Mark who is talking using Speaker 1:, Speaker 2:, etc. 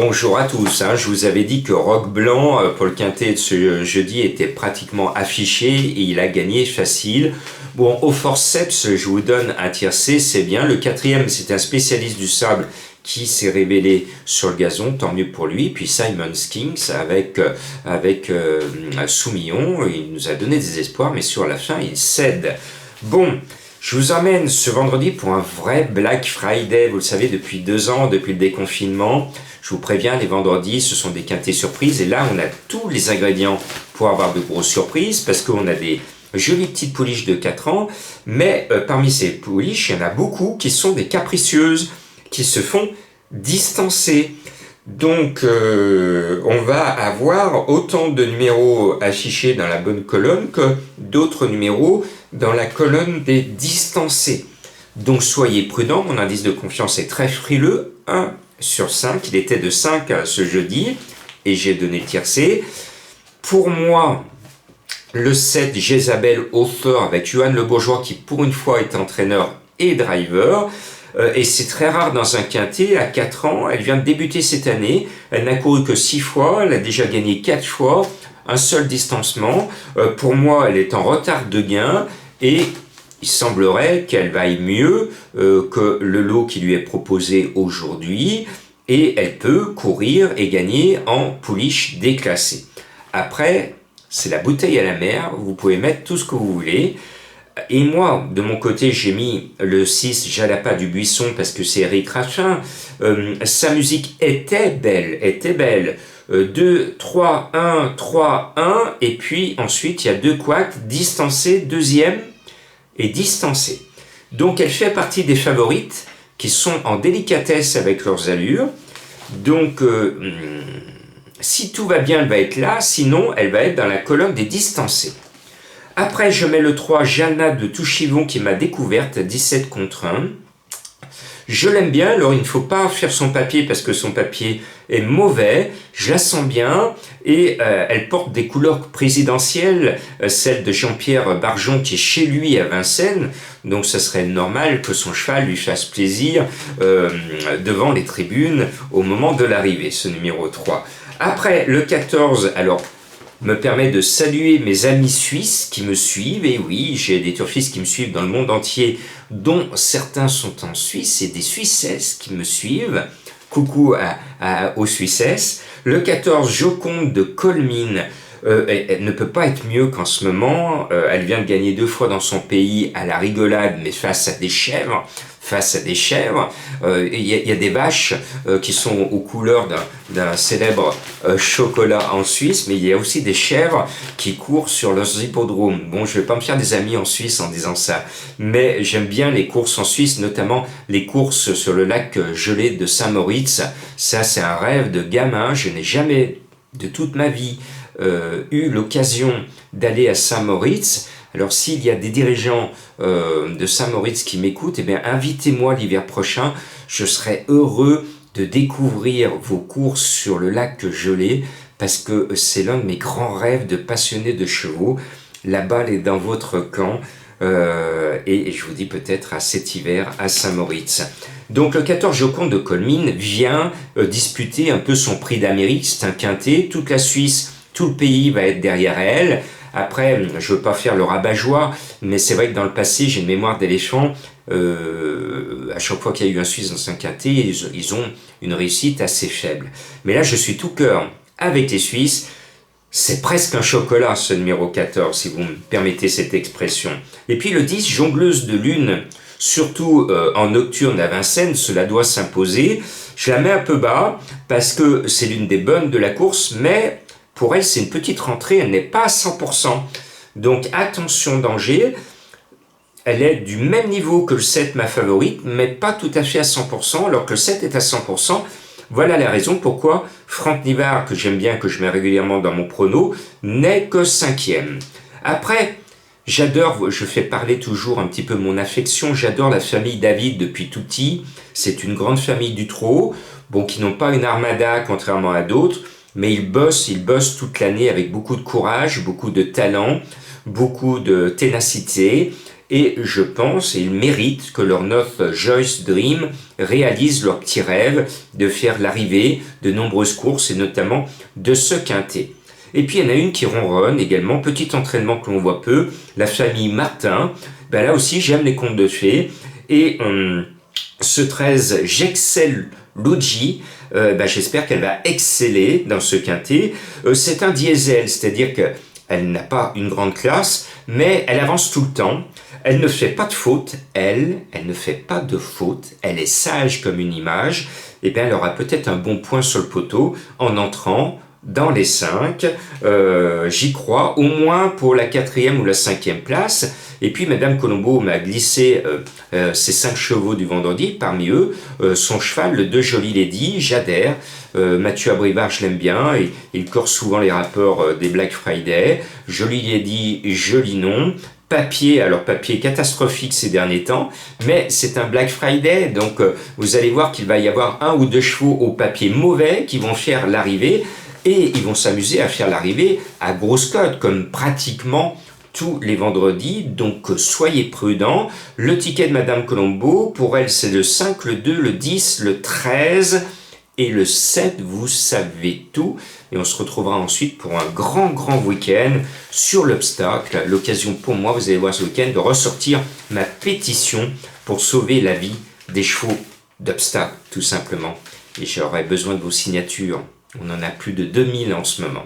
Speaker 1: Bonjour à tous, je vous avais dit que Roc Blanc pour le quintet de ce jeudi était pratiquement affiché et il a gagné facile. Bon, au forceps, je vous donne un tiercé, c'est bien. Le quatrième, c'est un spécialiste du sable qui s'est révélé sur le gazon, tant mieux pour lui. Puis Simon Kings avec Soumillon, il nous a donné des espoirs, mais sur la fin, il cède. Bon, je vous emmène ce vendredi pour un vrai Black Friday. Vous le savez, depuis 2 ans, depuis le déconfinement, je vous préviens, les vendredis, ce sont des quintets surprises. Et là, on a tous les ingrédients pour avoir de grosses surprises, parce qu'on a des jolies petites pouliches de 4 ans. Mais parmi ces pouliches, il y en a beaucoup qui sont des capricieuses, qui se font distancer. Donc, on va avoir autant de numéros affichés dans la bonne colonne que d'autres numéros dans la colonne des distancés. Donc, soyez prudents, mon indice de confiance est très frileux, 1 sur 5, il était de 5 ce jeudi, et j'ai donné le tiercé. Pour moi, le 7, Jézabel Author, avec Johan Le Bourgeois, qui pour une fois est entraîneur et driver, et c'est très rare dans un quintet, à 4 ans, elle vient de débuter cette année, elle n'a couru que 6 fois, elle a déjà gagné 4 fois, un seul distancement. Pour moi, elle est en retard de gain, et il semblerait qu'elle vaille mieux que le lot qui lui est proposé aujourd'hui, et elle peut courir et gagner en pouliche déclassée. Après, c'est la bouteille à la mer, vous pouvez mettre tout ce que vous voulez. Et moi, de mon côté, j'ai mis le 6, Jalapa du Buisson, parce que c'est Eric Raffin. Sa musique était belle. 2, 3, 1, 3, 1, et puis ensuite il y a 2 couacs, distancés, deuxième et distancé. Donc elle fait partie des favorites qui sont en délicatesse avec leurs allures. Donc si tout va bien, elle va être là, sinon elle va être dans la colonne des distancés. Après, je mets le 3, Jana de Touchivon qui m'a découverte, 17 contre 1. Je l'aime bien, alors il ne faut pas faire son papier parce que son papier est mauvais. Je la sens bien et elle porte des couleurs présidentielles, celle de Jean-Pierre Barjon qui est chez lui à Vincennes. Donc ça serait normal que son cheval lui fasse plaisir devant les tribunes au moment de l'arrivée, ce numéro 3. Après, le 14, alors me permet de saluer mes amis suisses qui me suivent. Et oui, j'ai des turfistes qui me suivent dans le monde entier, dont certains sont en Suisse, et des Suissesses qui me suivent. Coucou aux Suissesses. Le 14, Joconde de Colmine. Elle ne peut pas être mieux qu'en ce moment. Elle vient de gagner 2 fois dans son pays à la rigolade, mais face à des chèvres. Il y a des vaches qui sont aux couleurs d'un célèbre chocolat en Suisse, mais il y a aussi des chèvres qui courent sur leurs hippodromes. Bon, je vais pas me faire des amis en Suisse en disant ça, mais j'aime bien les courses en Suisse, notamment les courses sur le lac gelé de Saint-Moritz. Ça, c'est un rêve de gamin. Je n'ai jamais de toute ma vie eu l'occasion d'aller à Saint-Moritz. Alors s'il y a des dirigeants de Saint-Moritz qui m'écoutent, eh bien invitez-moi l'hiver prochain, je serai heureux de découvrir vos courses sur le lac gelé, parce que c'est l'un de mes grands rêves de passionné de chevaux. La balle est dans votre camp, et je vous dis peut-être à cet hiver à Saint-Moritz. Donc le 14, Joconde de Colmine vient disputer un peu son prix d'Amérique, c'est un quintet, toute la Suisse, tout le pays va être derrière elle. Après, je ne veux pas faire le rabat-joie, mais c'est vrai que dans le passé, j'ai une mémoire d'éléphant. À chaque fois qu'il y a eu un Suisse dans un quintet, ils ont une réussite assez faible. Mais là, je suis tout cœur avec les Suisses. C'est presque un chocolat, ce numéro 14, si vous me permettez cette expression. Et puis le 10, Jongleuse de Lune, surtout en nocturne à Vincennes, cela doit s'imposer. Je la mets un peu bas, parce que c'est l'une des bonnes de la course, mais pour elle, c'est une petite rentrée, elle n'est pas à 100%. Donc attention, danger. Elle est du même niveau que le 7, ma favorite, mais pas tout à fait à 100%, alors que le 7 est à 100%. Voilà la raison pourquoi Franck Nivard, que j'aime bien, que je mets régulièrement dans mon prono, n'est que 5e. Après, j'adore, je fais parler toujours un petit peu mon affection, j'adore la famille David depuis tout petit. C'est une grande famille du trot, bon, qui n'ont pas une armada contrairement à d'autres, mais ils bossent toute l'année avec beaucoup de courage, beaucoup de talent, beaucoup de ténacité, et je pense et ils méritent que leur 9 Joyce Dream réalise leur petit rêve de faire l'arrivée de nombreuses courses et notamment de ce quintet. Et puis il y en a une qui ronronne également, petit entraînement que l'on voit peu, la famille Martin. Ben là aussi j'aime les contes de fées et ce 13 Jexcel Luigi, j'espère qu'elle va exceller dans ce quintet. C'est un diesel, c'est-à-dire qu'elle n'a pas une grande classe, mais elle avance tout le temps. Elle ne fait pas de faute, elle ne fait pas de faute, elle est sage comme une image. Et bien elle aura peut-être un bon point sur le poteau en entrant dans les 5, j'y crois, au moins pour la 4e ou la 5e place. Et puis Madame Colombo m'a glissé ses 5 chevaux du vendredi, parmi eux son cheval, le 2 Jolie Lady, j'adhère. Mathieu Abrivard, je l'aime bien, il corse souvent les rapports des Black Friday. Jolie Lady, joli nom. Papier, alors papier catastrophique ces derniers temps, mais c'est un Black Friday, donc vous allez voir qu'il va y avoir 1 ou 2 chevaux au papier mauvais qui vont faire l'arrivée. Et ils vont s'amuser à faire l'arrivée à grosse cote, comme pratiquement tous les vendredis. Donc soyez prudents. Le ticket de Madame Colombo, pour elle, c'est le 5, le 2, le 10, le 13 et le 7. Vous savez tout. Et on se retrouvera ensuite pour un grand week-end sur l'obstacle. L'occasion pour moi, vous allez voir ce week-end, de ressortir ma pétition pour sauver la vie des chevaux d'obstacle, tout simplement. Et j'aurai besoin de vos signatures. On en a plus de 2000 en ce moment.